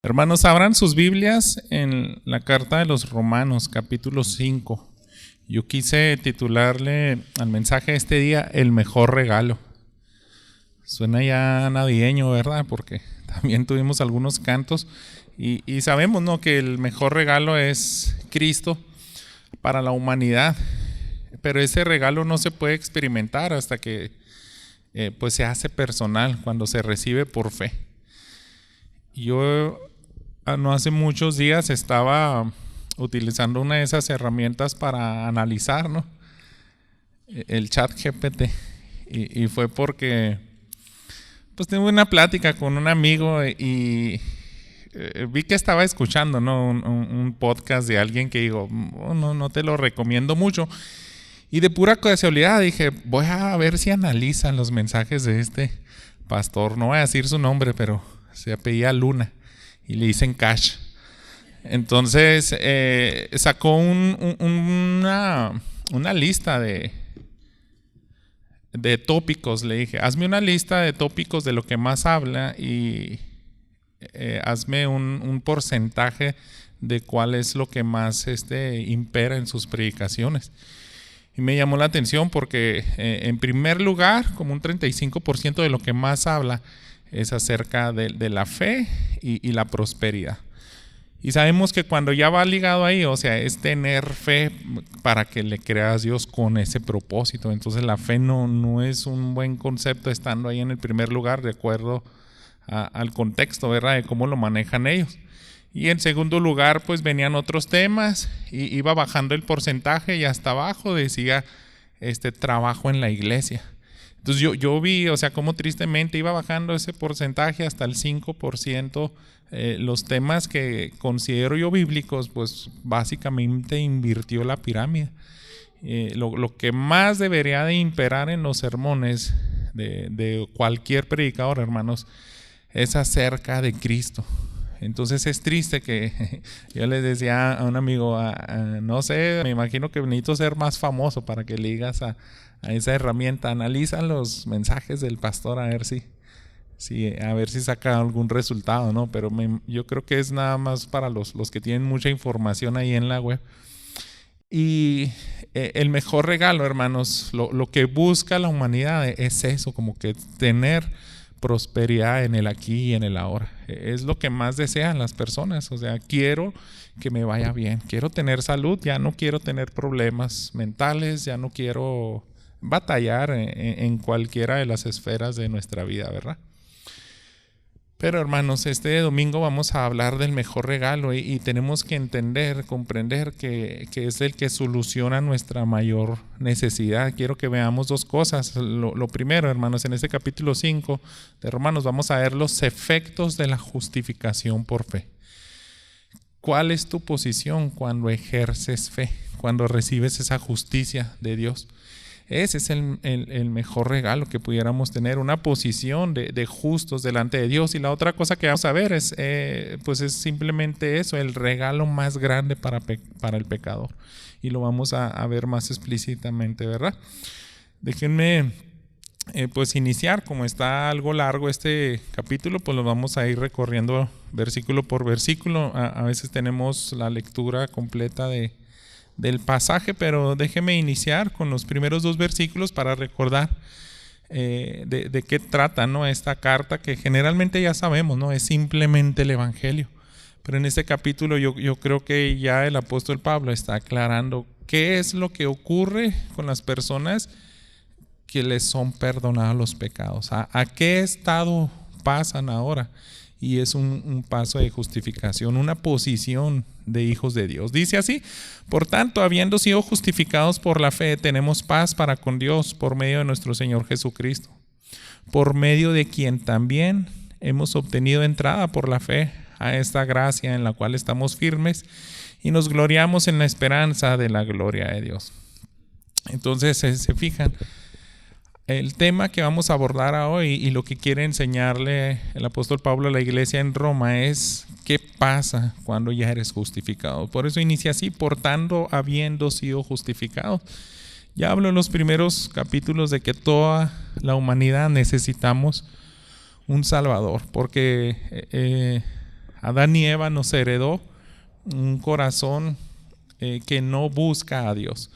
Hermanos, abran sus Biblias en la carta de los Romanos, capítulo 5. Yo quise titularle al mensaje de este día, el mejor regalo. Suena ya navideño, ¿verdad? Porque también tuvimos algunos cantos y sabemos, ¿no?, que el mejor regalo es Cristo para la humanidad. Pero ese regalo no se puede experimentar hasta que pues se hace personal, cuando se recibe por fe. Yo no hace muchos días estaba utilizando una de esas herramientas para analizar, ¿no?, el ChatGPT, y fue porque pues tengo una plática con un amigo y vi que estaba escuchando, ¿no?, un podcast de alguien que digo, no te lo recomiendo mucho, y de pura casualidad dije, voy a ver si analizan los mensajes de este pastor. No voy a decir su nombre, pero se apellida Luna y le dicen Cash. Entonces sacó una lista de tópicos. Le dije, hazme una lista de tópicos de lo que más habla y hazme un porcentaje de cuál es lo que más impera en sus predicaciones. Y me llamó la atención porque en primer lugar, como un 35% de lo que más habla es acerca de la fe y la prosperidad. Y sabemos que cuando ya va ligado ahí, o sea, es tener fe para que le creas a Dios con ese propósito. Entonces la fe no es un buen concepto estando ahí en el primer lugar, de acuerdo al contexto, ¿verdad?, de cómo lo manejan ellos. Y en segundo lugar, pues venían otros temas y iba bajando el porcentaje y hasta abajo decía trabajo en la iglesia. Entonces yo vi, o sea, cómo tristemente iba bajando ese porcentaje hasta el 5%. Los temas que considero yo bíblicos, pues básicamente invirtió la pirámide. Lo que más debería de imperar en los sermones de cualquier predicador, hermanos, es acerca de Cristo. Entonces es triste que yo les decía a un amigo, no sé, me imagino que necesito ser más famoso para que le digas a esa herramienta, analiza los mensajes del pastor a ver si saca algún resultado, ¿no? Pero yo creo que es nada más para los que tienen mucha información ahí en la web. Y el mejor regalo, hermanos, lo que busca la humanidad es eso, como que tener prosperidad en el aquí y en el ahora. Es lo que más desean las personas. O sea, quiero que me vaya bien, quiero tener salud, ya no quiero tener problemas mentales, ya no quiero batallar en cualquiera de las esferas de nuestra vida, ¿verdad? Pero hermanos, este domingo vamos a hablar del mejor regalo y tenemos que entender, comprender que es el que soluciona nuestra mayor necesidad. Quiero que veamos dos cosas. Lo primero, hermanos, en este capítulo 5 de Romanos vamos a ver los efectos de la justificación por fe. ¿Cuál es tu posición cuando ejerces fe, cuando recibes esa justicia de Dios? Ese es el mejor regalo que pudiéramos tener, una posición de justos delante de Dios. Y la otra cosa que vamos a ver es simplemente eso, el regalo más grande para el pecador. Y lo vamos a ver más explícitamente, ¿verdad? Déjenme iniciar. Como está algo largo este capítulo, pues lo vamos a ir recorriendo versículo por versículo. A veces tenemos la lectura completa del pasaje, pero déjeme iniciar con los primeros dos versículos para recordar de qué trata, ¿no?, esta carta, que generalmente ya sabemos, ¿no?, es simplemente el evangelio. Pero en este capítulo yo creo que ya el apóstol Pablo está aclarando qué es lo que ocurre con las personas que les son perdonados los pecados, a qué estado pasan ahora. Y es un paso de justificación, una posición de hijos de Dios. Dice así: por tanto, habiendo sido justificados por la fe, tenemos paz para con Dios por medio de nuestro Señor Jesucristo, por medio de quien también hemos obtenido entrada por la fe a esta gracia en la cual estamos firmes y nos gloriamos en la esperanza de la gloria de Dios. Entonces, se fijan, el tema que vamos a abordar hoy y lo que quiere enseñarle el apóstol Pablo a la iglesia en Roma es qué pasa cuando ya eres justificado. Por eso inicia así: por tanto, habiendo sido justificado. Ya hablo en los primeros capítulos de que toda la humanidad necesitamos un Salvador, porque Adán y Eva nos heredó un corazón que no busca a Dios.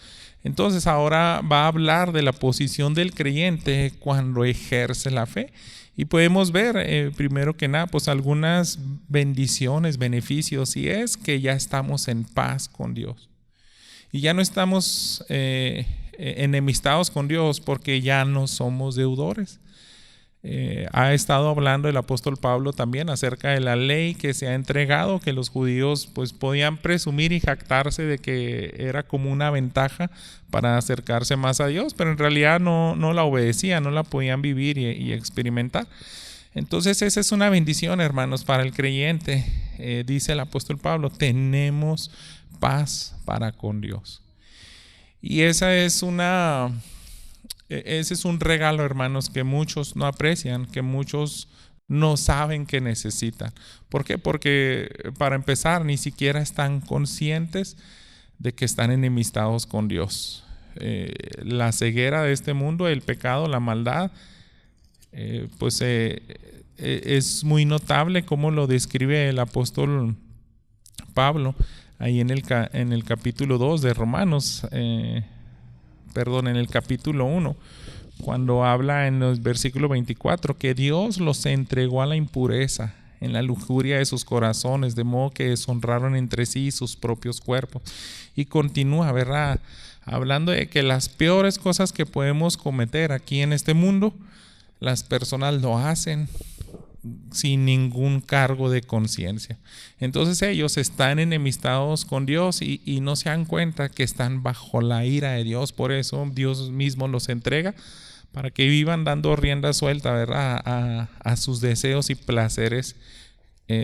Entonces ahora va a hablar de la posición del creyente cuando ejerce la fe. Y podemos ver, primero que nada, pues algunas bendiciones, beneficios, y es que ya estamos en paz con Dios. Y ya no estamos enemistados con Dios porque ya no somos deudores. Ha estado hablando el apóstol Pablo también acerca de la ley que se ha entregado, que los judíos pues podían presumir y jactarse de que era como una ventaja para acercarse más a Dios, pero en realidad no la obedecían, no la podían vivir y experimentar. Entonces esa es una bendición, hermanos, para el creyente. Dice el apóstol Pablo, tenemos paz para con Dios. Y ese es un regalo, hermanos, que muchos no aprecian, que muchos no saben que necesitan. ¿Por qué? Porque para empezar ni siquiera están conscientes de que están enemistados con Dios. La ceguera de este mundo, el pecado, la maldad, es muy notable cómo lo describe el apóstol Pablo ahí en el capítulo 2 de Romanos, en el capítulo 1, cuando habla en el versículo 24 que Dios los entregó a la impureza en la lujuria de sus corazones, de modo que deshonraron entre sí sus propios cuerpos. Y continúa, ¿verdad?, hablando de que las peores cosas que podemos cometer aquí en este mundo, las personas lo hacen sin ningún cargo de conciencia. Entonces ellos están enemistados con Dios y no se dan cuenta que están bajo la ira de Dios. Por eso Dios mismo los entrega para que vivan dando rienda suelta, ¿verdad?, a sus deseos y placeres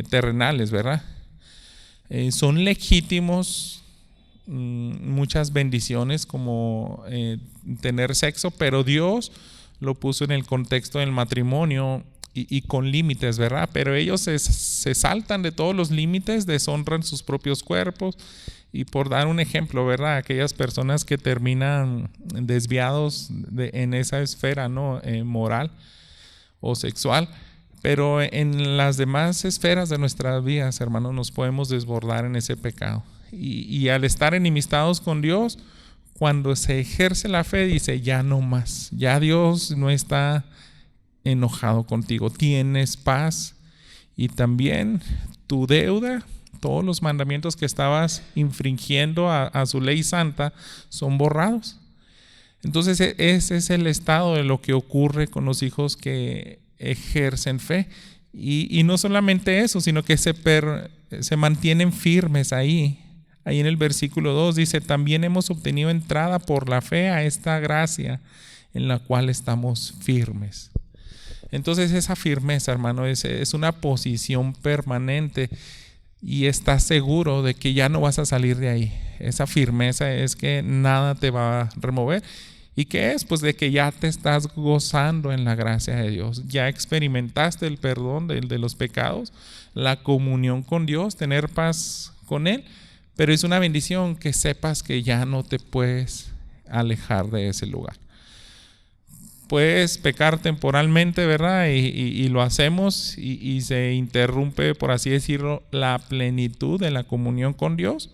terrenales, ¿verdad? Son legítimos muchas bendiciones como tener sexo, pero Dios lo puso en el contexto del matrimonio y con límites, ¿verdad? Pero ellos se saltan de todos los límites, deshonran sus propios cuerpos. Y por dar un ejemplo, ¿verdad?, aquellas personas que terminan desviados en esa esfera, ¿no?, moral o sexual. Pero en las demás esferas de nuestras vidas, hermanos, nos podemos desbordar en ese pecado. Y al estar enemistados con Dios, cuando se ejerce la fe, dice, ya no más. Ya Dios no está enojado contigo. Tienes paz. Y también tu deuda, todos los mandamientos que estabas infringiendo a su ley santa, son borrados. Entonces ese es el estado de lo que ocurre con los hijos que ejercen fe. Y no solamente eso, sino que se mantienen firmes ahí. Ahí en el versículo 2 dice, también hemos obtenido entrada por la fe a esta gracia en la cual estamos firmes. Entonces esa firmeza, hermano, es una posición permanente y estás seguro de que ya no vas a salir de ahí. Esa firmeza es que nada te va a remover. ¿Y qué es? Pues de que ya te estás gozando en la gracia de Dios. Ya experimentaste el perdón de los pecados, la comunión con Dios, tener paz con Él. Pero es una bendición que sepas que ya no te puedes alejar de ese lugar. Puedes pecar temporalmente, ¿verdad? Y lo hacemos y se interrumpe, por así decirlo, la plenitud de la comunión con Dios.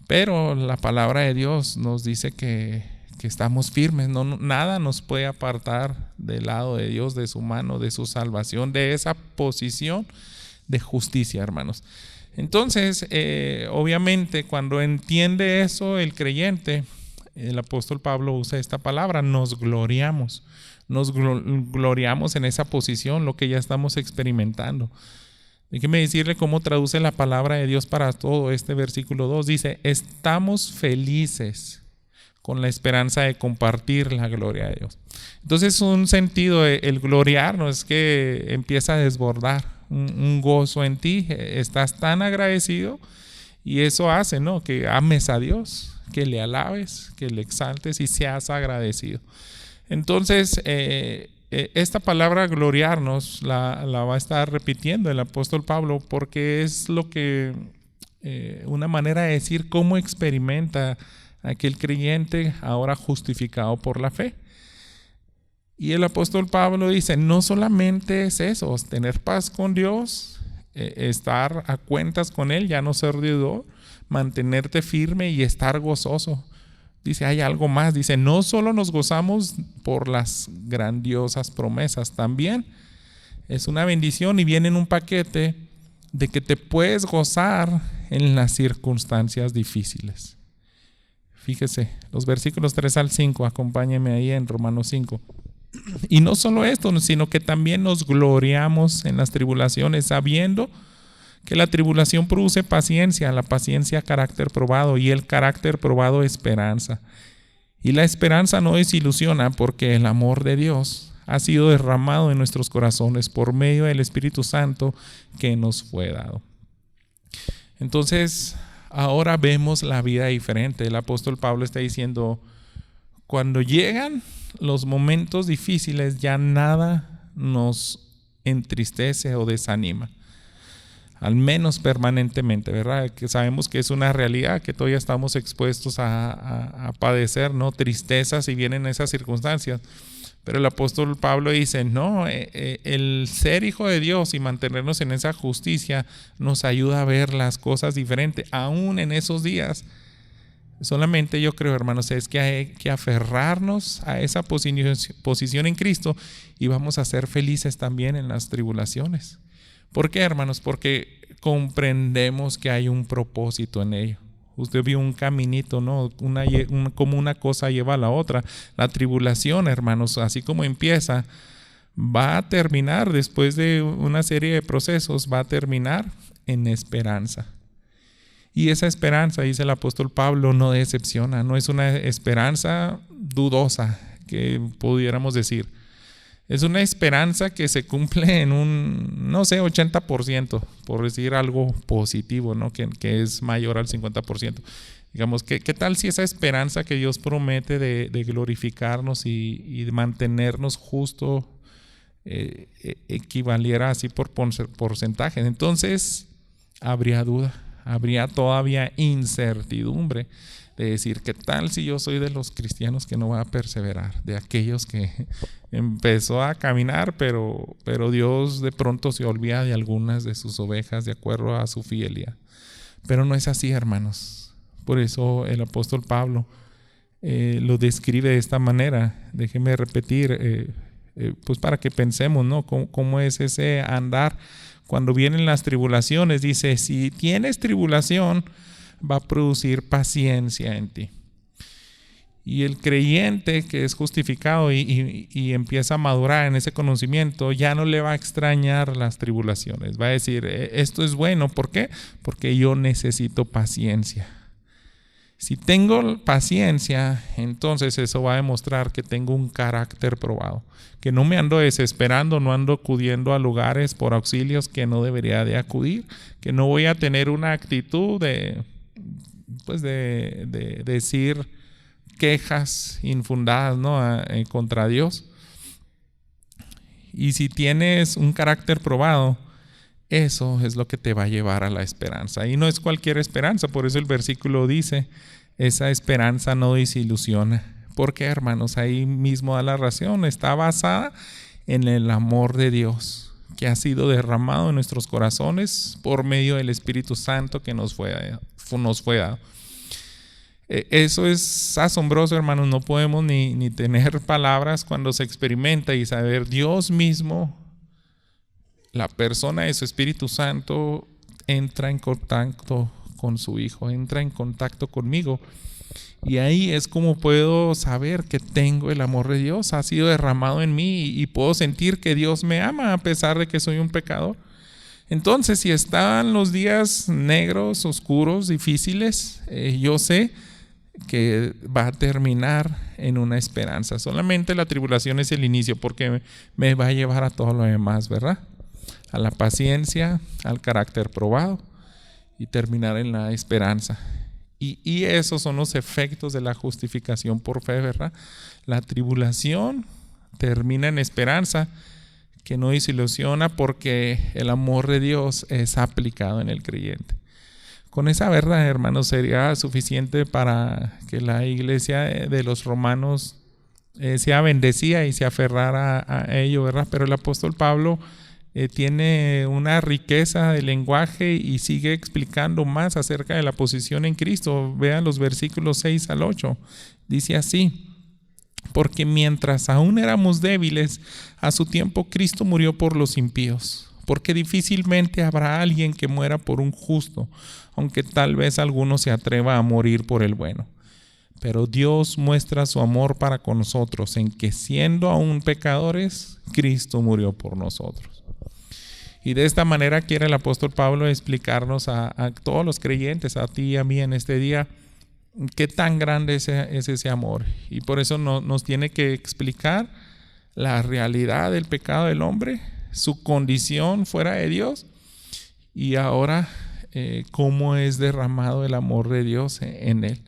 Pero la palabra de Dios nos dice que estamos firmes. Nada nos puede apartar del lado de Dios, de su mano, de su salvación, de esa posición de justicia, hermanos. Entonces, obviamente, cuando entiende eso el creyente, el apóstol Pablo usa esta palabra, nos gloriamos en esa posición, lo que ya estamos experimentando. Déjeme decirle cómo traduce la palabra de Dios para todo este versículo 2. Dice, estamos felices con la esperanza de compartir la gloria de Dios. Entonces, un sentido, el gloriarnos es que empieza a desbordar un gozo en ti, estás tan agradecido y eso hace, ¿no?, que ames a Dios, que le alabes, que le exaltes y seas agradecido. Entonces, esta palabra gloriarnos la va a estar repitiendo el apóstol Pablo porque es lo que una manera de decir cómo experimenta aquel creyente ahora justificado por la fe. Y el apóstol Pablo dice, no solamente es eso, tener paz con Dios, estar a cuentas con Él, ya no ser deudor, mantenerte firme y estar gozoso. Dice, hay algo más. Dice, no solo nos gozamos por las grandiosas promesas, también es una bendición y viene en un paquete de que te puedes gozar en las circunstancias difíciles. Fíjese, los versículos 3 al 5, acompáñeme ahí en Romanos 5. Y no solo esto, sino que también nos gloriamos en las tribulaciones, sabiendo que la tribulación produce paciencia, la paciencia carácter probado, y el carácter probado esperanza. Y la esperanza no desilusiona, porque el amor de Dios ha sido derramado en nuestros corazones por medio del Espíritu Santo que nos fue dado. Entonces, ahora vemos la vida diferente. El apóstol Pablo está diciendo, cuando llegan los momentos difíciles, ya nada nos entristece o desanima, al menos permanentemente, ¿verdad? Que sabemos que es una realidad, que todavía estamos expuestos a padecer, ¿no? Tristezas si vienen esas circunstancias. Pero el apóstol Pablo dice, no, el ser hijo de Dios y mantenernos en esa justicia nos ayuda a ver las cosas diferentes, aún en esos días. Solamente yo creo, hermanos, es que hay que aferrarnos a esa posición en Cristo y vamos a ser felices también en las tribulaciones. ¿Por qué, hermanos? Porque comprendemos que hay un propósito en ello. Usted vio un caminito, ¿no? Como una cosa lleva a la otra. La tribulación, hermanos, así como empieza, va a terminar después de una serie de procesos, va a terminar en esperanza. Y esa esperanza, dice el apóstol Pablo, no decepciona, no es una esperanza dudosa, que pudiéramos decir. Es una esperanza que se cumple en un, 80%, por decir algo positivo, ¿no? Que es mayor al 50%. Digamos, ¿qué tal si esa esperanza que Dios promete de glorificarnos y de mantenernos justo equivaliera así por porcentajes? Entonces, habría duda, habría todavía incertidumbre de decir, ¿qué tal si yo soy de los cristianos que no va a perseverar? De aquellos que empezó a caminar, pero Dios de pronto se olvida de algunas de sus ovejas de acuerdo a su fidelidad. Pero no es así, hermanos. Por eso el apóstol Pablo lo describe de esta manera. Déjeme repetir, pues para que pensemos, ¿no? ¿Cómo es ese andar cuando vienen las tribulaciones? Dice, si tienes tribulación, va a producir paciencia en ti. Y el creyente que es justificado y empieza a madurar en ese conocimiento, ya no le va a extrañar las tribulaciones. Va a decir, esto es bueno. ¿Por qué? Porque yo necesito paciencia. Si tengo paciencia, entonces eso va a demostrar que tengo un carácter probado. Que no me ando desesperando, no ando acudiendo a lugares por auxilios que no debería de acudir. Que no voy a tener una actitud de decir quejas infundadas, ¿no? Contra Dios. Y si tienes un carácter probado, eso es lo que te va a llevar a la esperanza. Y no es cualquier esperanza, por eso el versículo dice, esa esperanza no desilusiona. Porque, hermanos, ahí mismo da la razón, está basada en el amor de Dios, que ha sido derramado en nuestros corazones por medio del Espíritu Santo que nos fue dado. Eso es asombroso, hermanos. No podemos ni tener palabras cuando se experimenta y saber Dios mismo, la persona de su Espíritu Santo, entra en contacto con su Hijo, entra en contacto conmigo. Y ahí es como puedo saber que tengo el amor de Dios, ha sido derramado en mí y puedo sentir que Dios me ama a pesar de que soy un pecador. Entonces, si están los días negros, oscuros, difíciles, yo sé que va a terminar en una esperanza. Solamente la tribulación es el inicio, porque me va a llevar a todo lo demás, ¿verdad? A la paciencia, al carácter probado y terminar en la esperanza. Y esos son los efectos de la justificación por fe, ¿verdad? La tribulación termina en esperanza que no desilusiona, porque el amor de Dios es aplicado en el creyente. Con esa verdad, hermanos, sería suficiente para que la iglesia de los romanos sea bendecida y se aferrara a ello, ¿verdad? Pero el apóstol Pablo tiene una riqueza de lenguaje y sigue explicando más acerca de la posición en Cristo. Vean los versículos 6 al 8. Dice así: porque mientras aún éramos débiles, a su tiempo Cristo murió por los impíos. Porque difícilmente habrá alguien que muera por un justo, aunque tal vez alguno se atreva a morir por el bueno. Pero Dios muestra su amor para con nosotros, en que siendo aún pecadores, Cristo murió por nosotros. Y de esta manera quiere el apóstol Pablo explicarnos a todos los creyentes, a ti y a mí en este día, qué tan grande es ese amor. Y por eso nos tiene que explicar la realidad del pecado del hombre, su condición fuera de Dios, y ahora cómo es derramado el amor de Dios en él.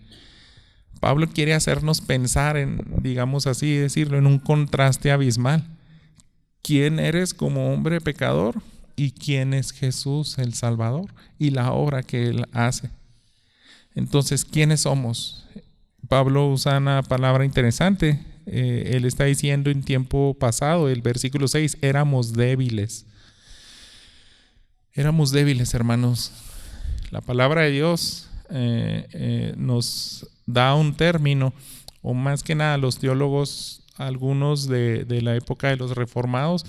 Pablo quiere hacernos pensar en, digamos así decirlo, en un contraste abismal. ¿Quién eres como hombre pecador? ¿Y quién es Jesús el Salvador? Y la obra que Él hace. Entonces, ¿quiénes somos? Pablo usa una palabra interesante. Él está diciendo en tiempo pasado, el versículo 6, éramos débiles. Éramos débiles, hermanos. La palabra de Dios nos da un término, o más que nada los teólogos, algunos de la época de los reformados,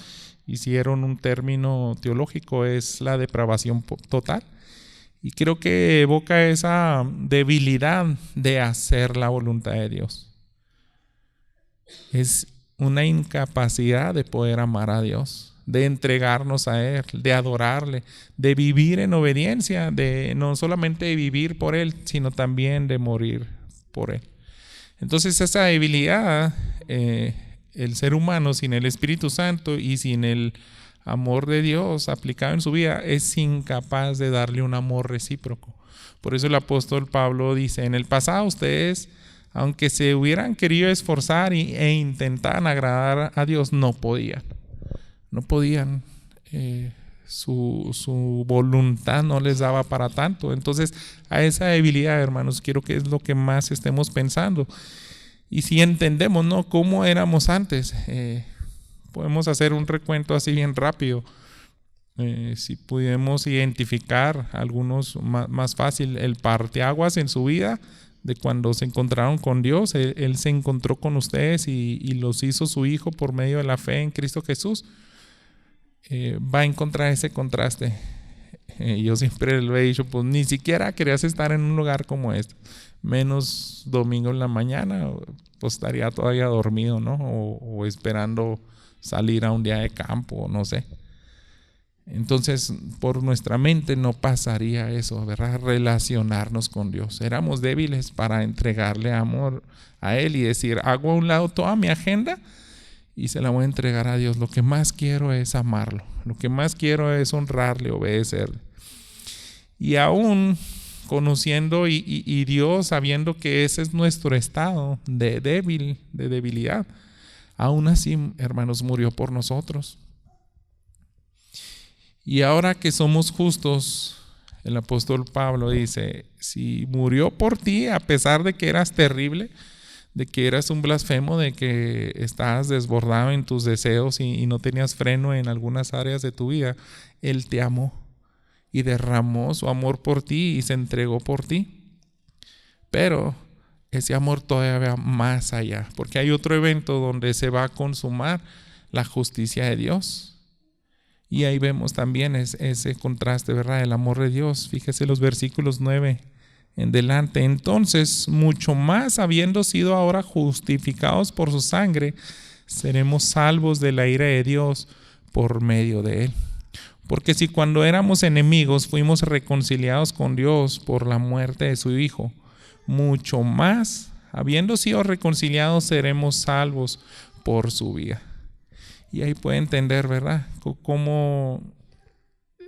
hicieron un término teológico, es la depravación total. Y creo que evoca esa debilidad de hacer la voluntad de Dios. Es una incapacidad de poder amar a Dios, de entregarnos a Él, de adorarle, de vivir en obediencia, de no solamente de vivir por Él, sino también de morir por Él. Entonces esa debilidad, el ser humano sin el Espíritu Santo y sin el amor de Dios aplicado en su vida, es incapaz de darle un amor recíproco. Por eso el apóstol Pablo dice: en el pasado ustedes, aunque se hubieran querido esforzar e intentaran agradar a Dios, no podían. Su voluntad no les daba para tanto. Entonces, a esa debilidad, hermanos, quiero que es lo que más estemos pensando. Y si entendemos, ¿no?, cómo éramos antes, podemos hacer un recuento así bien rápido. Si pudiéramos identificar algunos más fácil, el parteaguas en su vida, de cuando se encontraron con Dios. Él se encontró con ustedes y los hizo su hijo por medio de la fe en Cristo Jesús. Va a encontrar ese contraste. Yo siempre lo he dicho, pues ni siquiera querías estar en un lugar como este, menos domingo en la mañana, pues estaría todavía dormido, ¿no? O esperando salir a un día de campo, no sé. Entonces, por nuestra mente no pasaría eso, ¿verdad? Relacionarnos con Dios. Éramos débiles para entregarle amor a Él y decir: hago a un lado toda mi agenda y se la voy a entregar a Dios. Lo que más quiero es amarlo. Lo que más quiero es honrarle, obedecerle. Y aún conociendo y Dios sabiendo que ese es nuestro estado de debilidad, aún así, hermanos, murió por nosotros. Y ahora que somos justos, el apóstol Pablo dice: si murió por ti, a pesar de que eras terrible, de que eras un blasfemo, de que estabas desbordado en tus deseos y no tenías freno en algunas áreas de tu vida, Él te amó y derramó su amor por ti y se entregó por ti. Pero ese amor todavía va más allá, porque hay otro evento donde se va a consumar la justicia de Dios. Y ahí vemos también ese contraste, ¿verdad? El amor de Dios. Fíjese los versículos 9 en delante. Entonces, mucho más, habiendo sido ahora justificados por su sangre, seremos salvos de la ira de Dios por medio de Él. Porque si cuando éramos enemigos fuimos reconciliados con Dios por la muerte de su Hijo, mucho más, habiendo sido reconciliados, seremos salvos por su vida. Y ahí puede entender, ¿verdad?, cómo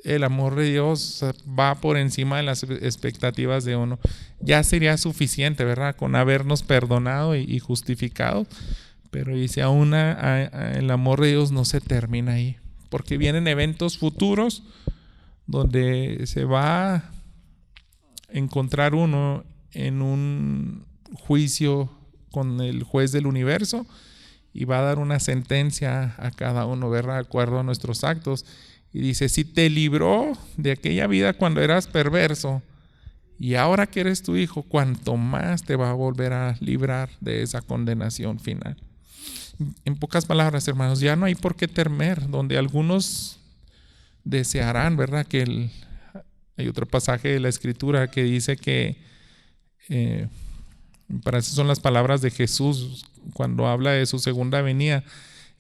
el amor de Dios va por encima de las expectativas de uno. Ya sería suficiente, ¿verdad?, con habernos perdonado y justificado. Pero dice, aún el amor de Dios no se termina ahí, porque vienen eventos futuros donde se va a encontrar uno en un juicio con el juez del universo y va a dar una sentencia a cada uno, ¿verdad?, de acuerdo a nuestros actos. Y dice, si te libró de aquella vida cuando eras perverso, y ahora que eres tu hijo, cuanto más te va a volver a librar de esa condenación final. En pocas palabras, hermanos, ya no hay por qué temer, donde algunos desearán, ¿verdad? Hay otro pasaje de la Escritura que dice que, para eso son las palabras de Jesús cuando habla de su segunda venida.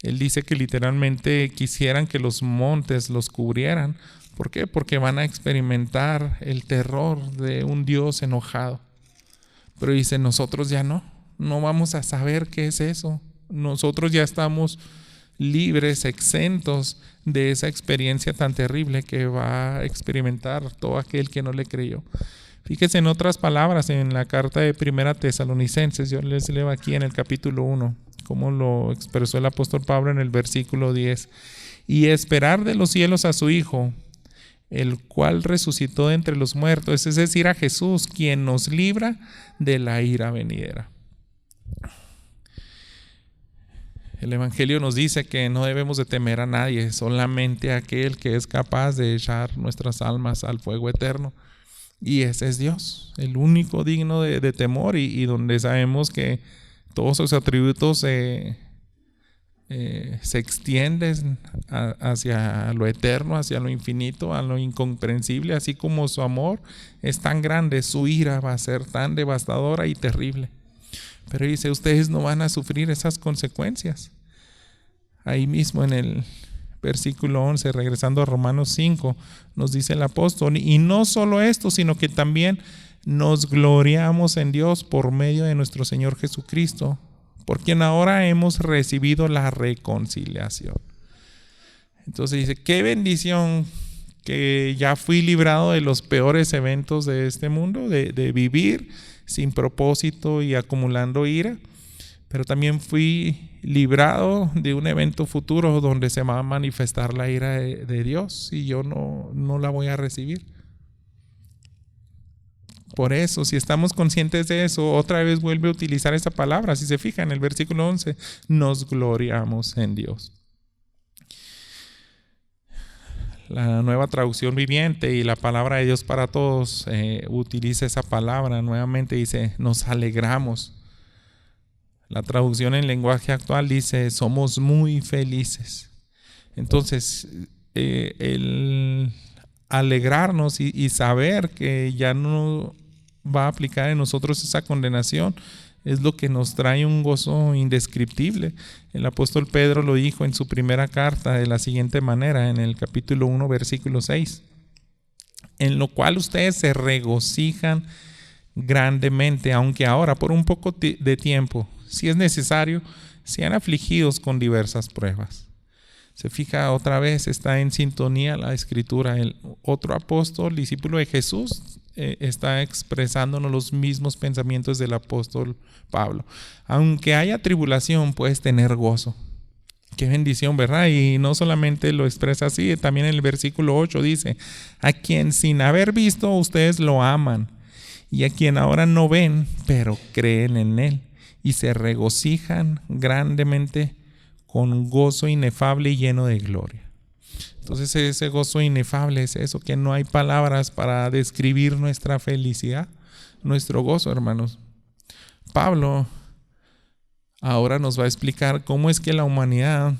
Él dice que literalmente quisieran que los montes los cubrieran. ¿Por qué? Porque van a experimentar el terror de un Dios enojado. Pero dice, nosotros ya no vamos a saber qué es eso. Nosotros ya estamos libres, exentos de esa experiencia tan terrible que va a experimentar todo aquel que no le creyó. Fíjese en otras palabras, en la carta de Primera Tesalonicenses, yo les leo aquí en el capítulo 1, como lo expresó el apóstol Pablo en el versículo 10. Y esperar de los cielos a su Hijo, el cual resucitó de entre los muertos, es decir, a Jesús, quien nos libra de la ira venidera. El Evangelio nos dice que no debemos de temer a nadie, solamente a aquel que es capaz de echar nuestras almas al fuego eterno. Y ese es Dios, el único digno de temor y donde sabemos que todos sus atributos se extienden hacia lo eterno, hacia lo infinito, a lo incomprensible, así como su amor es tan grande, su ira va a ser tan devastadora y terrible. Pero dice, ustedes no van a sufrir esas consecuencias. Ahí mismo en el versículo 11, regresando a Romanos 5, nos dice el apóstol, y no solo esto, sino que también nos gloriamos en Dios por medio de nuestro Señor Jesucristo, por quien ahora hemos recibido la reconciliación. Entonces dice, qué bendición que ya fui librado de los peores eventos de este mundo, de vivir sin propósito y acumulando ira, pero también fui librado de un evento futuro donde se va a manifestar la ira de Dios y yo no la voy a recibir. Por eso, si estamos conscientes de eso, otra vez vuelve a utilizar esa palabra. Si se fijan en el versículo 11, nos gloriamos en Dios. La Nueva Traducción Viviente y la Palabra de Dios para Todos utiliza esa palabra. Nuevamente dice, nos alegramos. La traducción en lenguaje actual dice, somos muy felices. Entonces, el alegrarnos y saber que ya no va a aplicar en nosotros esa condenación es lo que nos trae un gozo indescriptible. El apóstol Pedro lo dijo en su primera carta de la siguiente manera, en el capítulo 1, versículo 6, en lo cual ustedes se regocijan grandemente, aunque ahora por un poco de tiempo, si es necesario, sean afligidos con diversas pruebas. Se fija otra vez, está en sintonía la escritura. El otro apóstol, discípulo de Jesús, está expresándonos los mismos pensamientos del apóstol Pablo. Aunque haya tribulación, puedes tener gozo. Qué bendición, ¿verdad? Y no solamente lo expresa así, también en el versículo 8 dice, a quien sin haber visto ustedes lo aman, y a quien ahora no ven, pero creen en él, y se regocijan grandemente con gozo inefable y lleno de gloria. Entonces ese gozo inefable es eso, que no hay palabras para describir nuestra felicidad, nuestro gozo, hermanos. Pablo ahora nos va a explicar cómo es que la humanidad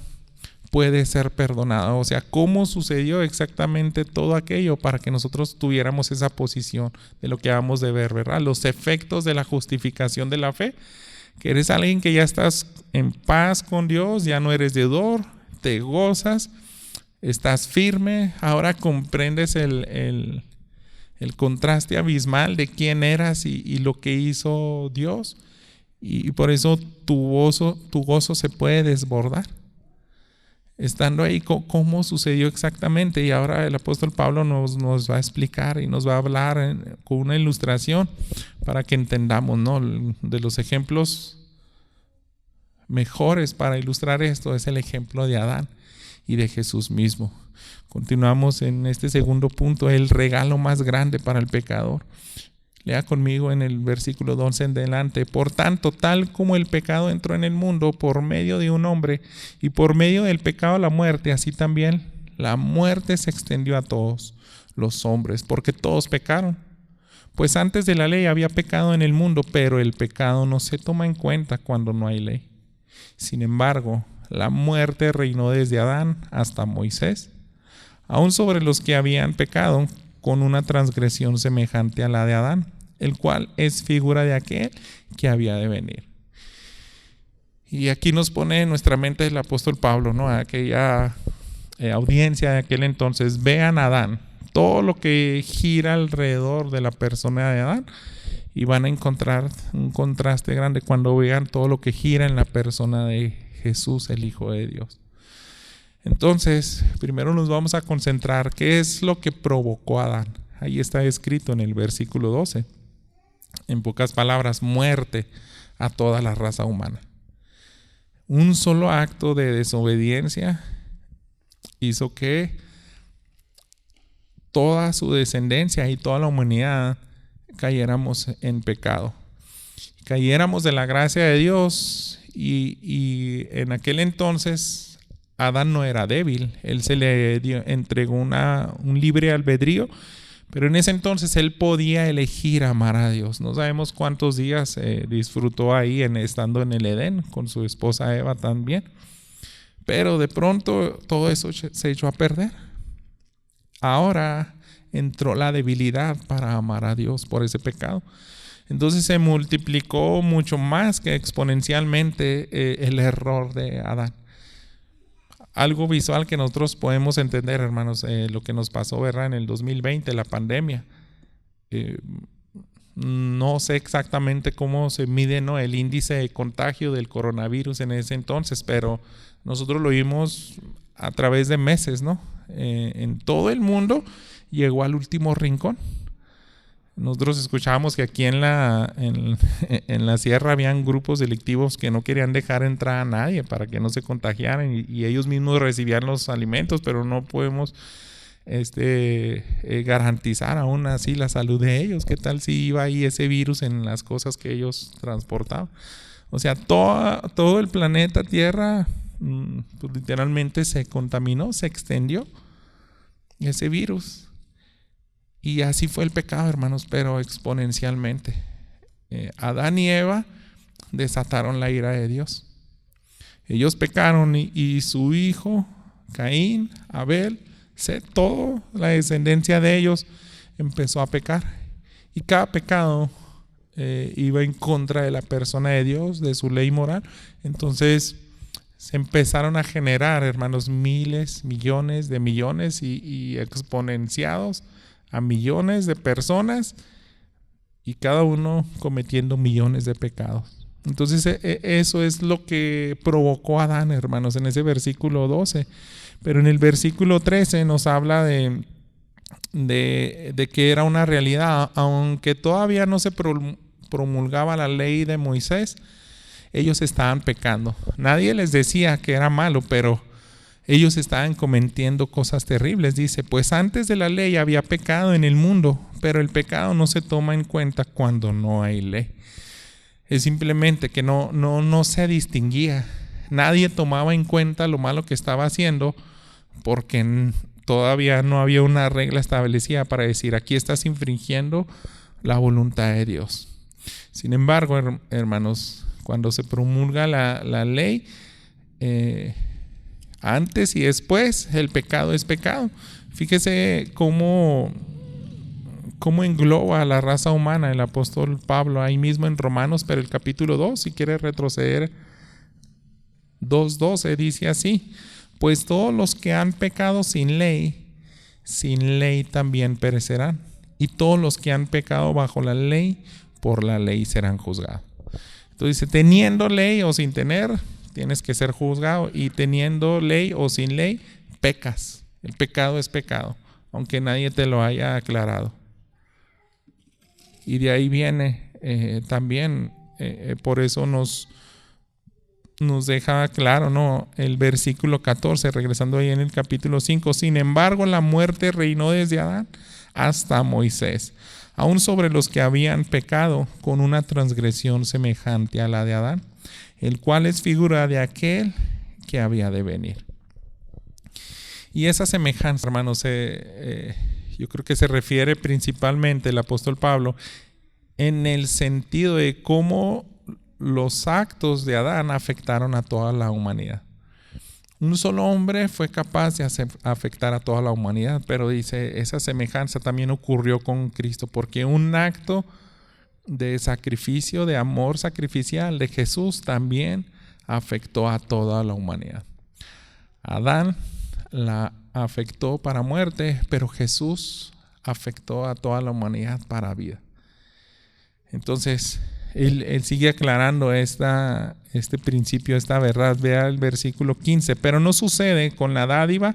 puede ser perdonada, o sea, cómo sucedió exactamente todo aquello para que nosotros tuviéramos esa posición de lo que acabamos de ver, ¿verdad? Los efectos de la justificación de la fe, que eres alguien que ya estás en paz con Dios, ya no eres deudor, te gozas, estás firme, ahora comprendes el contraste abismal de quién eras y lo que hizo Dios, y por eso tu gozo se puede desbordar. Estando ahí, cómo sucedió exactamente, y ahora el apóstol Pablo nos va a explicar y nos va a hablar con una ilustración para que entendamos, ¿no? De los ejemplos mejores para ilustrar esto es el ejemplo de Adán y de Jesús mismo. Continuamos en este segundo punto, el regalo más grande para el pecador. Lea conmigo en el versículo 12 en adelante. Por tanto, tal como el pecado entró en el mundo por medio de un hombre, y por medio del pecado la muerte, así también la muerte se extendió a todos los hombres, porque todos pecaron. Pues antes de la ley había pecado en el mundo, pero el pecado no se toma en cuenta cuando no hay ley. Sin embargo, la muerte reinó desde Adán hasta Moisés, aun sobre los que habían pecado con una transgresión semejante a la de Adán, el cual es figura de aquel que había de venir. Y aquí nos pone en nuestra mente el apóstol Pablo, ¿no? Aquella audiencia de aquel entonces: vean a Adán, todo lo que gira alrededor de la persona de Adán, y van a encontrar un contraste grande cuando vean todo lo que gira en la persona de Jesús, el Hijo de Dios. Entonces, primero nos vamos a concentrar qué es lo que provocó a Adán. Ahí está escrito en el versículo 12. En pocas palabras, muerte a toda la raza humana. Un solo acto de desobediencia hizo que toda su descendencia y toda la humanidad cayéramos en pecado. Cayéramos de la gracia de Dios y en aquel entonces Adán no era débil. Él se le entregó un libre albedrío, pero en ese entonces él podía elegir amar a Dios. No sabemos cuántos días disfrutó ahí estando en el Edén con su esposa Eva también. Pero de pronto todo eso se echó a perder. Ahora entró la debilidad para amar a Dios por ese pecado. Entonces se multiplicó mucho más que exponencialmente el error de Adán. Algo visual que nosotros podemos entender, hermanos, lo que nos pasó, ¿verdad? En el 2020, la pandemia. No sé exactamente cómo se mide, ¿no?, el índice de contagio del coronavirus en ese entonces, pero nosotros lo vimos a través de meses, ¿no? En todo el mundo llegó al último rincón. Nosotros escuchábamos que aquí en la sierra habían grupos delictivos que no querían dejar entrar a nadie para que no se contagiaran y ellos mismos recibían los alimentos, pero no podemos garantizar aún así la salud de ellos. ¿Qué tal si iba ahí ese virus en las cosas que ellos transportaban? O sea, todo el planeta Tierra pues literalmente se contaminó, se extendió ese virus. Y así fue el pecado, hermanos, pero exponencialmente. Adán y Eva desataron la ira de Dios. Ellos pecaron y su hijo, Caín, Abel, toda la descendencia de ellos empezó a pecar. Y cada pecado iba en contra de la persona de Dios, de su ley moral. Entonces se empezaron a generar, hermanos, miles, millones de millones y exponenciados a millones de personas, y cada uno cometiendo millones de pecados. Entonces eso es lo que provocó a Adán, hermanos, en ese versículo 12. Pero en el versículo 13 nos habla de que era una realidad. Aunque todavía no se promulgaba la ley de Moisés, ellos estaban pecando. Nadie les decía que era malo, pero ellos estaban cometiendo cosas terribles. Dice: pues antes de la ley había pecado en el mundo, pero el pecado no se toma en cuenta cuando no hay ley. Es simplemente que no se distinguía. Nadie tomaba en cuenta lo malo que estaba haciendo, porque todavía no había una regla establecida para decir: aquí estás infringiendo la voluntad de Dios. Sin embargo, hermanos, cuando se promulga la ley, antes y después, el pecado es pecado. Fíjese cómo engloba a la raza humana el apóstol Pablo ahí mismo en Romanos, pero el capítulo 2, si quiere retroceder, 2:12 dice así: pues todos los que han pecado sin ley también perecerán, y todos los que han pecado bajo la ley, por la ley serán juzgados. Entonces dice: teniendo ley o sin tener, tienes que ser juzgado, y teniendo ley o sin ley, pecas. El pecado es pecado, aunque nadie te lo haya aclarado. Y de ahí viene también, por eso nos deja claro, ¿no?, el versículo 14, regresando ahí en el capítulo 5. Sin embargo, la muerte reinó desde Adán hasta Moisés, aun sobre los que habían pecado con una transgresión semejante a la de Adán, el cual es figura de aquel que había de venir. Y esa semejanza, hermanos, yo creo que se refiere principalmente el apóstol Pablo en el sentido de cómo los actos de Adán afectaron a toda la humanidad. Un solo hombre fue capaz de afectar a toda la humanidad, pero dice, esa semejanza también ocurrió con Cristo, porque un acto de sacrificio, de amor sacrificial de Jesús también afectó a toda la humanidad. Adán la afectó para muerte, pero Jesús afectó a toda la humanidad para vida. Entonces, él sigue aclarando este principio, esta verdad. Vea el versículo 15. Pero no sucede con la dádiva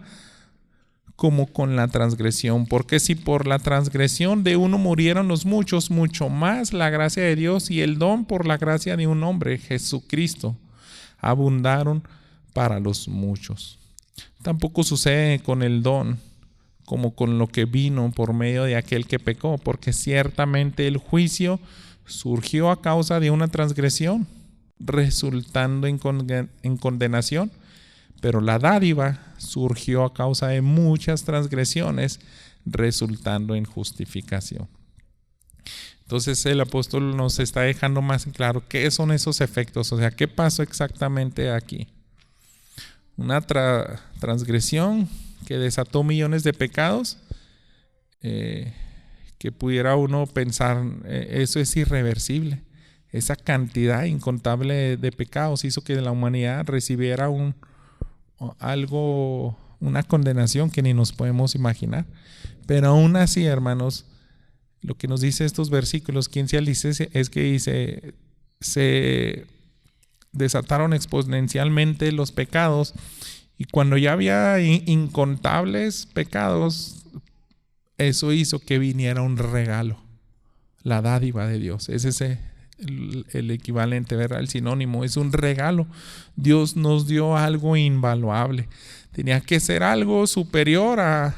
como con la transgresión, porque si por la transgresión de uno murieron los muchos, mucho más la gracia de Dios y el don por la gracia de un hombre, Jesucristo, abundaron para los muchos. Tampoco sucede con el don como con lo que vino por medio de aquel que pecó, porque ciertamente el juicio surgió a causa de una transgresión, resultando en condenación, pero la dádiva surgió a causa de muchas transgresiones, resultando en justificación. Entonces el apóstol nos está dejando más en claro qué son esos efectos, o sea, qué pasó exactamente aquí. Una transgresión que desató millones de pecados, que pudiera uno pensar, eso es irreversible. Esa cantidad incontable de pecados hizo que la humanidad recibiera una condenación que ni nos podemos imaginar. Pero aún así, hermanos, lo que nos dice estos versículos 15 al 16 es que dice, se desataron exponencialmente los pecados, y cuando ya había incontables pecados, eso hizo que viniera un regalo, la dádiva de Dios. Ese es el equivalente, ¿verdad? El sinónimo, es un regalo. Dios nos dio algo invaluable. Tenía que ser algo superior a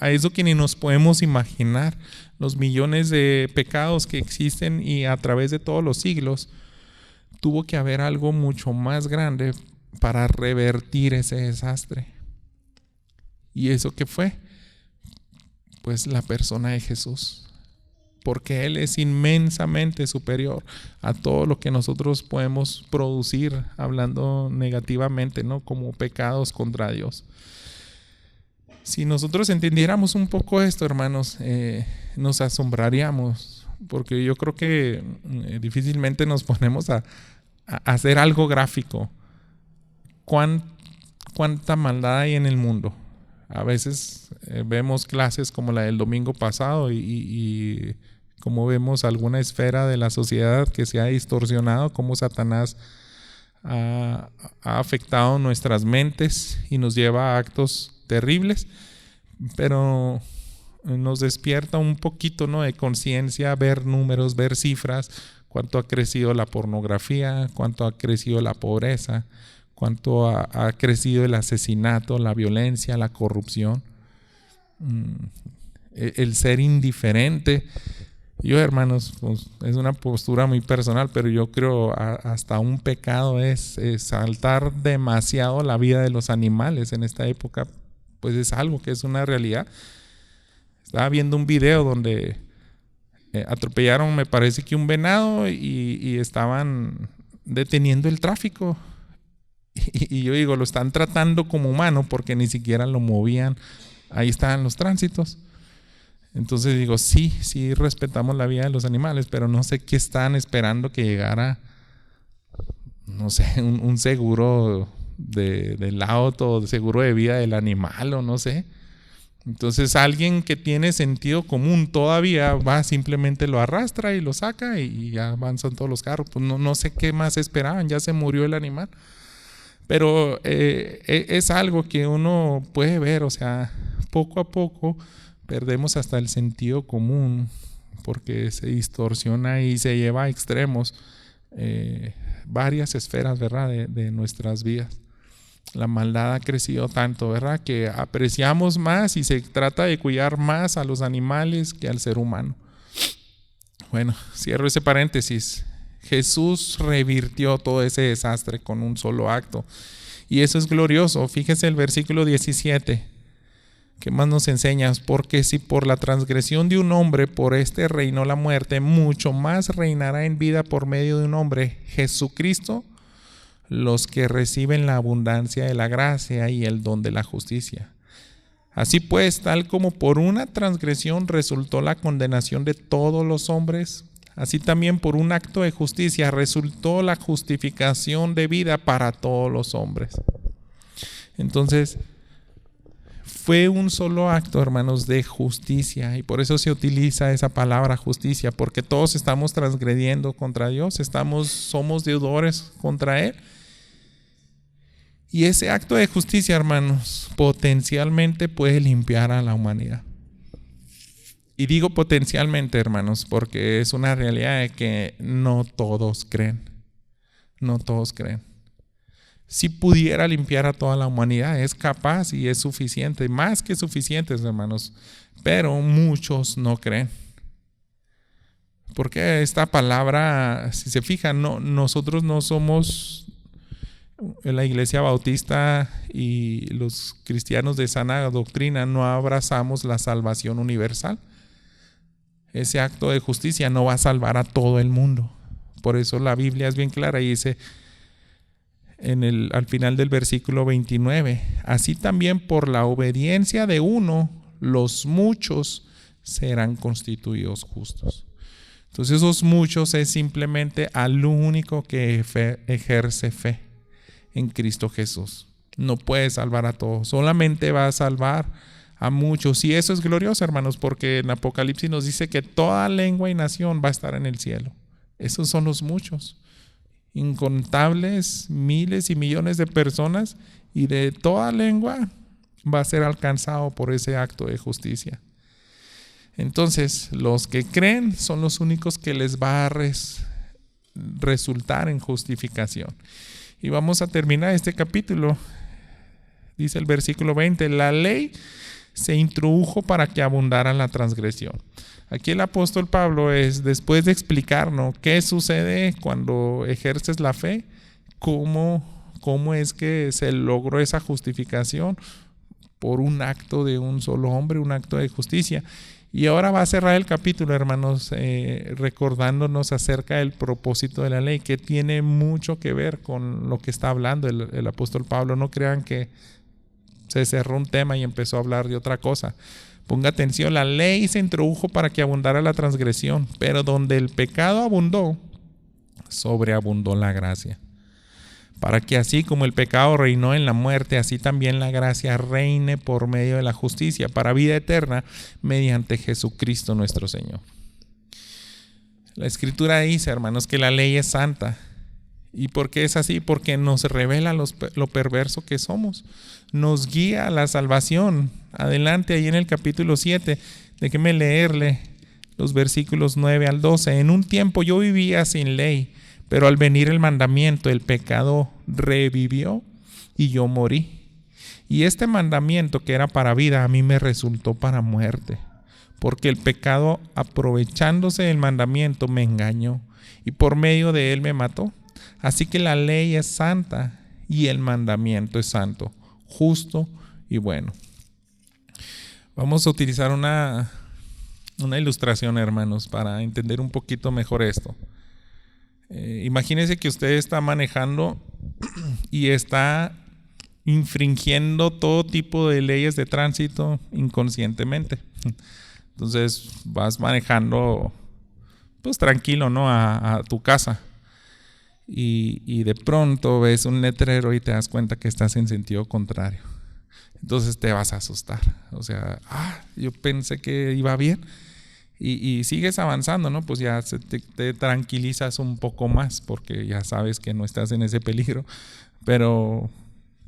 eso que ni nos podemos imaginar. Los millones de pecados que existen y a través de todos los siglos, tuvo que haber algo mucho más grande para revertir ese desastre. ¿Y eso qué fue? Pues la persona de Jesús, porque Él es inmensamente superior a todo lo que nosotros podemos producir, hablando negativamente, ¿no? Como pecados contra Dios. Si nosotros entendiéramos un poco esto, hermanos, nos asombraríamos, porque yo creo que difícilmente nos ponemos a hacer algo gráfico. ¿Cuánta maldad hay en el mundo? A veces vemos clases como la del domingo pasado y como vemos alguna esfera de la sociedad que se ha distorsionado, cómo Satanás ha afectado nuestras mentes y nos lleva a actos terribles, pero nos despierta un poquito, ¿no?, de conciencia, ver números, ver cifras, cuánto ha crecido la pornografía, cuánto ha crecido la pobreza, cuánto ha crecido el asesinato, la violencia, la corrupción, el ser indiferente. Yo, hermanos, pues, es una postura muy personal, pero yo creo hasta un pecado es exaltar demasiado la vida de los animales en esta época, pues es algo que es una realidad. Estaba viendo un video donde atropellaron, me parece que un venado, y estaban deteniendo el tráfico. Y yo digo, lo están tratando como humano porque ni siquiera lo movían. Ahí estaban los tránsitos. Entonces digo, sí respetamos la vida de los animales, pero no sé qué están esperando que llegara, no sé, un seguro del auto, de seguro de vida del animal, o no sé. Entonces alguien que tiene sentido común todavía va, simplemente lo arrastra y lo saca y ya avanzan todos los carros. Pues no sé qué más esperaban, ya se murió el animal. Pero es algo que uno puede ver, o sea, poco a poco perdemos hasta el sentido común porque se distorsiona y se lleva a extremos varias esferas, ¿verdad?, de nuestras vidas. La maldad ha crecido tanto, ¿verdad?, que apreciamos más y se trata de cuidar más a los animales que al ser humano. Bueno, cierro ese paréntesis. Jesús revirtió todo ese desastre con un solo acto. Y eso es glorioso. Fíjese el versículo 17. ¿Qué más nos enseñas? Porque si por la transgresión de un hombre, por este reinó la muerte, mucho más reinará en vida por medio de un hombre, Jesucristo, los que reciben la abundancia de la gracia y el don de la justicia. Así pues, tal como por una transgresión resultó la condenación de todos los hombres, así también por un acto de justicia resultó la justificación de vida para todos los hombres. Entonces, fue un solo acto, hermanos, de justicia, y por eso se utiliza esa palabra justicia, porque todos estamos transgrediendo contra Dios, somos deudores contra Él. Y ese acto de justicia, hermanos, potencialmente puede limpiar a la humanidad. Y digo potencialmente, hermanos, porque es una realidad de que no todos creen. No todos creen. Si pudiera limpiar a toda la humanidad, es capaz y es suficiente, más que suficientes, hermanos, pero muchos no creen. Porque esta palabra, si se fijan, nosotros no somos la Iglesia Bautista y los cristianos de sana doctrina, no abrazamos la salvación universal. Ese acto de justicia no va a salvar a todo el mundo. Por eso la Biblia es bien clara y dice al final del versículo 29, así también por la obediencia de uno, los muchos serán constituidos justos. Entonces esos muchos es simplemente al único que ejerce fe en Cristo Jesús. No puede salvar a todos, solamente va a salvar a muchos. Y eso es glorioso, hermanos, porque en Apocalipsis nos dice que toda lengua y nación va a estar en el cielo. Esos son los muchos. Incontables miles y millones de personas, y de toda lengua va a ser alcanzado por ese acto de justicia. Entonces, los que creen son los únicos que les va a resultar en justificación. Y vamos a terminar este capítulo. Dice el versículo 20, la ley se introdujo para que abundara la transgresión. Aquí el apóstol Pablo después de explicarnos qué sucede cuando ejerces la fe, cómo es que se logró esa justificación por un acto de un solo hombre, un acto de justicia. Y ahora va a cerrar el capítulo, hermanos, recordándonos acerca del propósito de la ley, que tiene mucho que ver con lo que está hablando el apóstol Pablo. No crean que se cerró un tema y empezó a hablar de otra cosa. Ponga atención, la ley se introdujo para que abundara la transgresión, pero donde el pecado abundó, sobreabundó la gracia. Para que así como el pecado reinó en la muerte, así también la gracia reine por medio de la justicia para vida eterna mediante Jesucristo nuestro Señor. La Escritura dice, hermanos, que la ley es santa. ¿Y por qué es así? Porque nos revela lo perverso que somos. Nos guía a la salvación. Adelante, ahí en el capítulo 7, déjeme leerle los versículos 9 al 12. En un tiempo yo vivía sin ley, pero al venir el mandamiento, el pecado revivió y yo morí. Y este mandamiento que era para vida, a mí me resultó para muerte. Porque el pecado, aprovechándose del mandamiento, me engañó y por medio de él me mató. Así que la ley es santa y el mandamiento es santo, justo y bueno. Vamos a utilizar una ilustración, hermanos, para entender un poquito mejor esto. Imagínense que usted está manejando y está infringiendo todo tipo de leyes de tránsito inconscientemente. Entonces vas manejando pues tranquilo, ¿no? a tu casa. Y de pronto ves un letrero y te das cuenta que estás en sentido contrario. Entonces te vas a asustar. O sea, yo pensé que iba bien. Y sigues avanzando, ¿no? Pues ya te tranquilizas un poco más porque ya sabes que no estás en ese peligro. Pero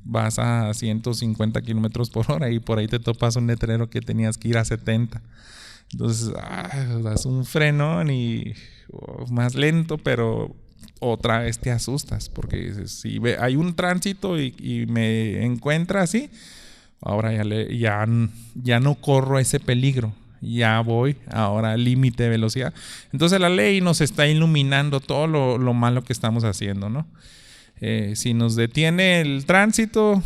vas a 150 kilómetros por hora y por ahí te topas un letrero que tenías que ir a 70. Entonces das un frenón y más lento, pero otra vez te asustas porque dices, si hay un tránsito y me encuentra así, ahora ya no corro ese peligro, ya voy ahora al límite de velocidad. Entonces la ley nos está iluminando todo lo malo que estamos haciendo, ¿no? Si nos detiene el tránsito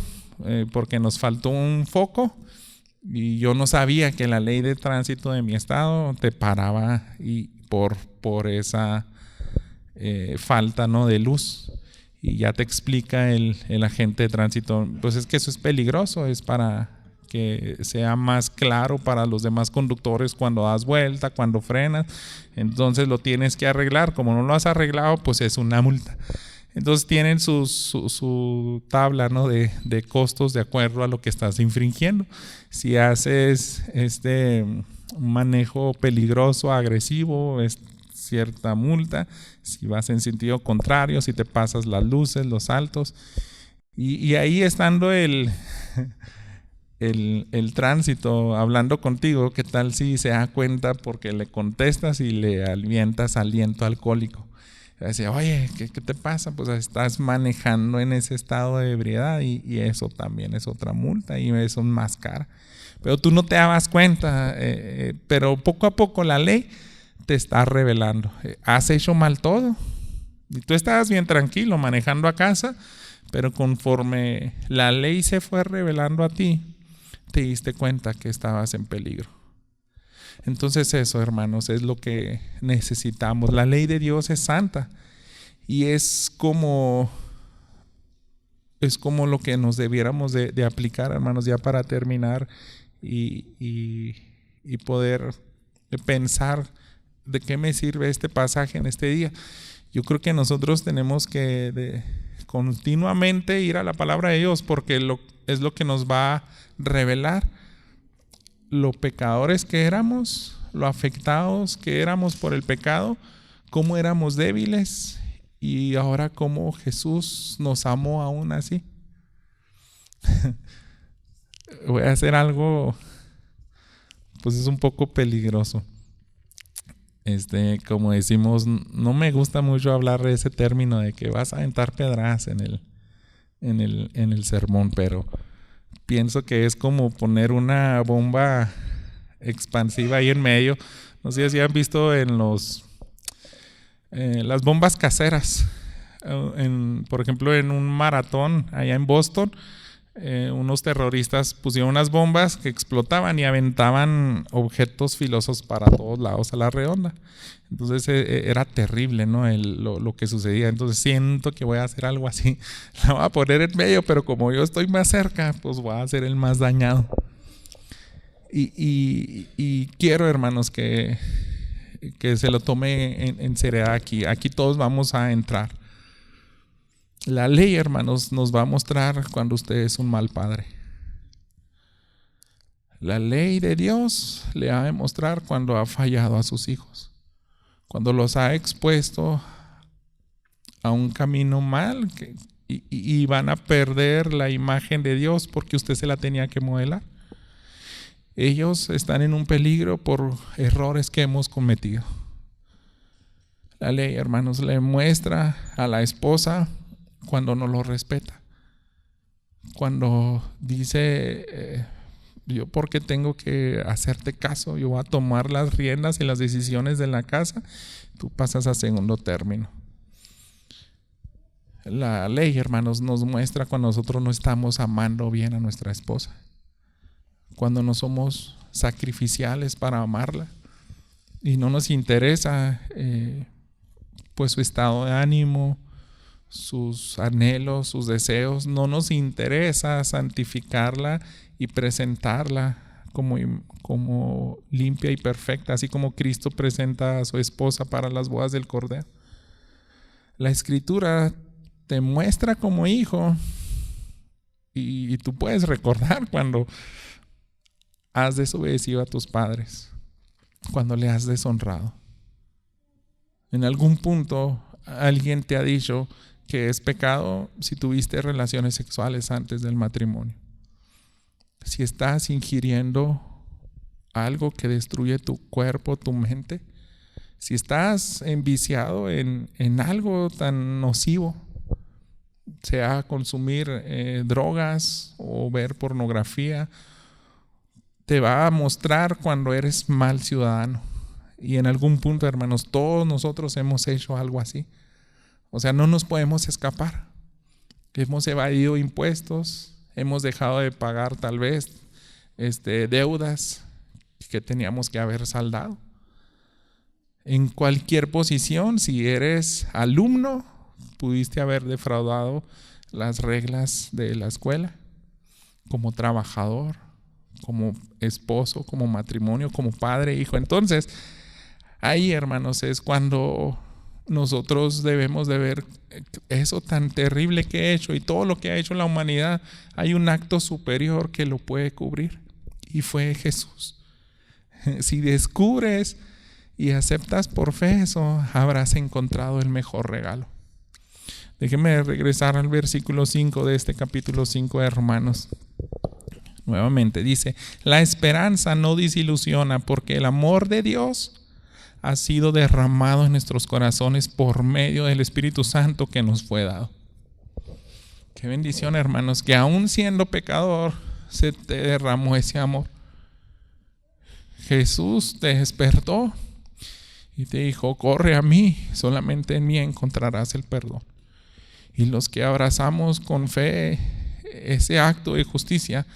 porque nos faltó un foco, Y yo no sabía que la ley de tránsito de mi estado te paraba y por esa falta, ¿no?, de luz. Y ya te explica el agente de tránsito, pues es que eso es peligroso, es para que sea más claro para los demás conductores cuando das vuelta, cuando frenas. Entonces lo tienes que arreglar. Como no lo has arreglado, pues es una multa. Entonces tienen su tabla, ¿no?, de costos de acuerdo a lo que estás infringiendo. Si haces un manejo peligroso, agresivo, es cierta multa. Si vas en sentido contrario, si te pasas las luces, los altos. Y ahí estando el tránsito hablando contigo, ¿qué tal si se da cuenta porque le contestas y le avientas aliento alcohólico? Decía, oye, ¿qué te pasa? Pues estás manejando en ese estado de ebriedad y eso también es otra multa y eso es más cara. Pero tú no te dabas cuenta, pero poco a poco la ley te está revelando. Has hecho mal todo. Y tú estabas bien tranquilo manejando a casa, pero conforme la ley se fue revelando a ti, te diste cuenta que estabas en peligro. Entonces eso, hermanos, es lo que necesitamos. La ley de Dios es santa y es como lo que nos debiéramos de aplicar, hermanos, ya para terminar y poder pensar de qué me sirve este pasaje en este día. Yo creo que nosotros tenemos que continuamente ir a la palabra de Dios porque es lo que nos va a revelar lo pecadores que éramos, lo afectados que éramos por el pecado, cómo éramos débiles y ahora cómo Jesús nos amó aún así. Voy a hacer algo, pues es un poco peligroso. Como decimos, no me gusta mucho hablar de ese término de que vas a aventar piedras en el sermón, pero pienso que es como poner una bomba expansiva ahí en medio. No sé si han visto en las bombas caseras. Por ejemplo, en un maratón allá en Boston, unos terroristas pusieron unas bombas que explotaban y aventaban objetos filosos para todos lados a la redonda. Entonces era terrible, ¿no?, lo que sucedía. Entonces siento que voy a hacer algo así. La voy a poner en medio, pero como yo estoy más cerca, pues voy a ser el más dañado. Y quiero, hermanos, que se lo tome en seriedad aquí. Aquí todos vamos a entrar. La ley, hermanos, nos va a mostrar cuando usted es un mal padre. La ley de Dios le va a demostrar cuando ha fallado a sus hijos, cuando los ha expuesto a un camino mal y van a perder la imagen de Dios porque usted se la tenía que modelar. Ellos están en un peligro por errores que hemos cometido. La ley, hermanos, le muestra a la esposa cuando no lo respeta, cuando dice yo porque tengo que hacerte caso, yo voy a tomar las riendas y las decisiones de la casa, tú pasas a segundo término. La ley, hermanos, nos muestra cuando nosotros no estamos amando bien a nuestra esposa, cuando no somos sacrificiales para amarla y no nos interesa pues su estado de ánimo, sus anhelos, sus deseos. No nos interesa santificarla y presentarla como limpia y perfecta, así como Cristo presenta a su esposa para las bodas del Cordero. La Escritura te muestra como hijo y tú puedes recordar cuando has desobedecido a tus padres, cuando le has deshonrado. En algún punto alguien te ha dicho que es pecado si tuviste relaciones sexuales antes del matrimonio. Si estás ingiriendo algo que destruye tu cuerpo, tu mente, si estás enviciado en algo tan nocivo, sea consumir drogas o ver pornografía, te va a mostrar cuando eres mal ciudadano. Y en algún punto, hermanos, todos nosotros hemos hecho algo así. O sea, no nos podemos escapar. Hemos evadido impuestos, hemos dejado de pagar tal vez deudas que teníamos que haber saldado. En cualquier posición, si eres alumno, pudiste haber defraudado las reglas de la escuela, como trabajador, como esposo, como matrimonio, como padre, hijo. Entonces, ahí, hermanos, es cuando nosotros debemos de ver eso tan terrible que he hecho y todo lo que ha hecho la humanidad. Hay un acto superior que lo puede cubrir, y fue Jesús. Si descubres y aceptas por fe eso, habrás encontrado el mejor regalo. Déjenme regresar al versículo 5 de este capítulo 5 de Romanos. Nuevamente dice: la esperanza no desilusiona, porque el amor de Dios ha sido derramado en nuestros corazones por medio del Espíritu Santo que nos fue dado. Qué bendición, hermanos, que aún siendo pecador se te derramó ese amor. Jesús te despertó y te dijo: corre a mí, solamente en mí encontrarás el perdón. Y los que abrazamos con fe ese acto de justicia,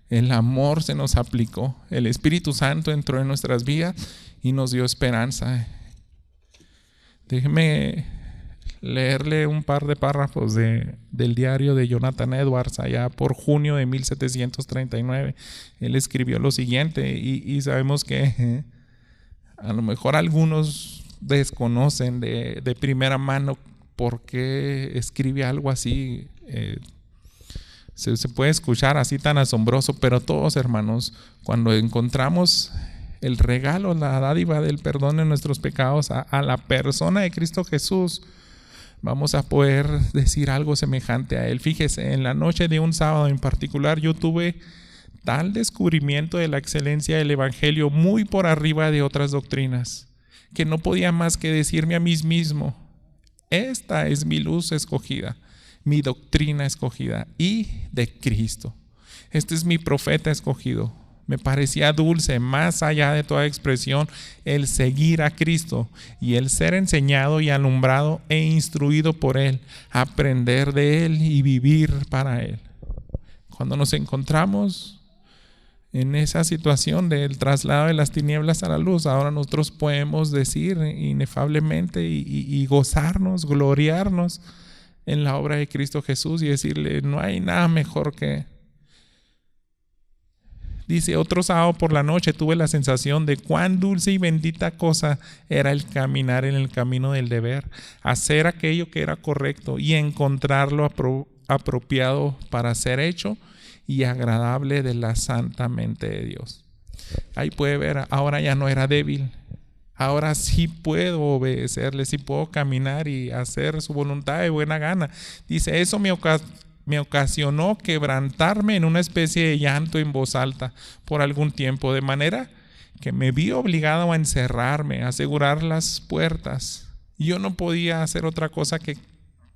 el amor se nos aplicó, el Espíritu Santo entró en nuestras vidas y nos dio esperanza. Déjeme leerle un par de párrafos del diario de Jonathan Edwards, allá por junio de 1739. Él escribió lo siguiente, y sabemos que a lo mejor algunos desconocen de primera mano por qué escribe algo así. Se puede escuchar así tan asombroso, pero todos, hermanos, cuando encontramos el regalo, la dádiva del perdón de nuestros pecados a la persona de Cristo Jesús, vamos a poder decir algo semejante a Él. Fíjese, en la noche de un sábado en particular, yo tuve tal descubrimiento de la excelencia del Evangelio, muy por arriba de otras doctrinas, que no podía más que decirme a mí mismo: esta es mi luz escogida, mi doctrina escogida, y de Cristo. Este es mi profeta escogido. Me parecía dulce, más allá de toda expresión, el seguir a Cristo y el ser enseñado y alumbrado e instruido por Él, aprender de Él y vivir para Él. Cuando nos encontramos en esa situación del traslado de las tinieblas a la luz, ahora nosotros podemos decir inefablemente y gozarnos, gloriarnos en la obra de Cristo Jesús y decirle: no hay nada mejor que... Dice: otro sábado por la noche tuve la sensación de cuán dulce y bendita cosa era el caminar en el camino del deber, hacer aquello que era correcto y encontrarlo apropiado para ser hecho y agradable de la santa mente de Dios. Ahí puede ver, ahora ya no era débil. Ahora sí puedo obedecerle, sí puedo caminar y hacer su voluntad de buena gana. Dice: eso me ocasionó quebrantarme en una especie de llanto en voz alta por algún tiempo, de manera que me vi obligado a encerrarme, a asegurar las puertas. Yo no podía hacer otra cosa que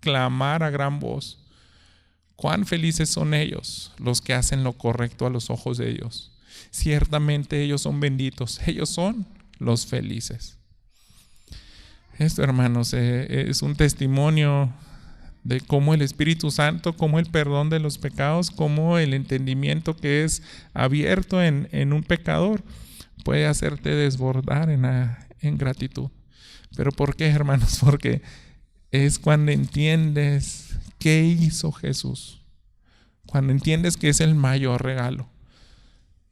clamar a gran voz: cuán felices son ellos, los que hacen lo correcto a los ojos de Dios. Ciertamente ellos son benditos, ellos son los felices. Esto, hermanos, es un testimonio de cómo el Espíritu Santo, cómo el perdón de los pecados, cómo el entendimiento que es abierto en un pecador puede hacerte desbordar en gratitud. ¿Pero por qué, hermanos? Porque es cuando entiendes qué hizo Jesús, cuando entiendes que es el mayor regalo.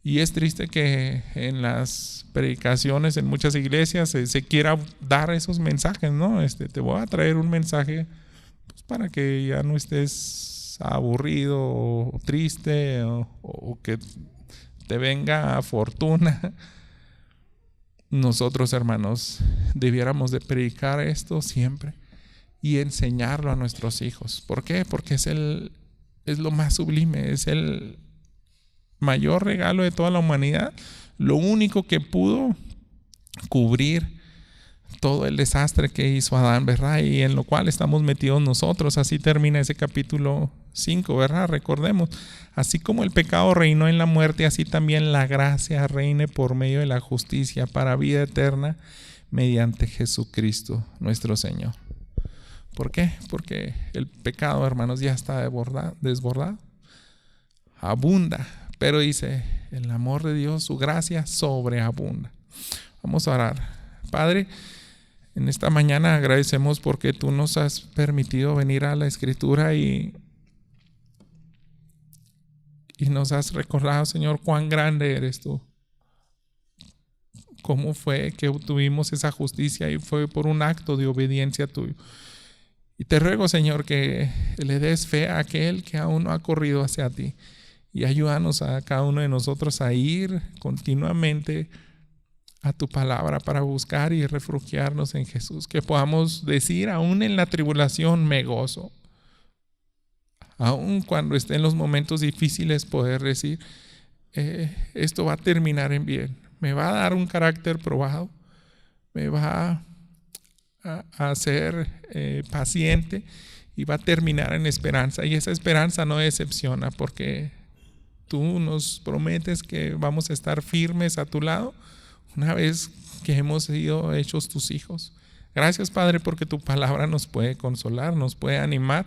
Y es triste que en las predicaciones en muchas iglesias se quiera dar esos mensajes, ¿no? Te voy a traer un mensaje para que ya no estés aburrido o triste o que te venga fortuna. Nosotros, hermanos, debiéramos de predicar esto siempre y enseñarlo a nuestros hijos. ¿Por qué? Porque es lo más sublime, es el mayor regalo de toda la humanidad, lo único que pudo cubrir todo el desastre que hizo Adán, ¿verdad? Y en lo cual estamos metidos nosotros. Así termina ese capítulo 5, ¿verdad? Recordemos: así como el pecado reinó en la muerte, así también la gracia reine por medio de la justicia para vida eterna mediante Jesucristo nuestro Señor. ¿Por qué? Porque el pecado, hermanos, ya está desbordado, abunda. Pero dice El amor de Dios, su gracia sobreabunda. Vamos a orar. Padre, en esta mañana agradecemos porque tú nos has permitido venir a la Escritura y nos has recordado, Señor, cuán grande eres tú. Cómo fue que obtuvimos esa justicia y fue por un acto de obediencia tuyo. Y te ruego, Señor, que le des fe a aquel que aún no ha corrido hacia ti. Y ayúdanos a cada uno de nosotros a ir continuamente a tu palabra para buscar y refugiarnos en Jesús. Que podamos decir, aún en la tribulación me gozo. Aún cuando estén los momentos difíciles, poder decir, esto va a terminar en bien. Me va a dar un carácter probado. Me va a ser paciente y va a terminar en esperanza. Y esa esperanza no decepciona porque tú nos prometes que vamos a estar firmes a tu lado una vez que hemos sido hechos tus hijos. Gracias, Padre, porque tu palabra nos puede consolar, nos puede animar.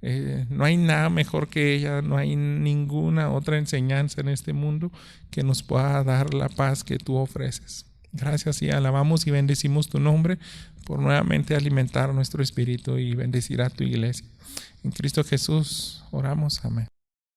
No hay nada mejor que ella, no hay ninguna otra enseñanza en este mundo que nos pueda dar la paz que tú ofreces. Gracias y alabamos y bendecimos tu nombre por nuevamente alimentar nuestro espíritu y bendecir a tu iglesia. En Cristo Jesús oramos, amén.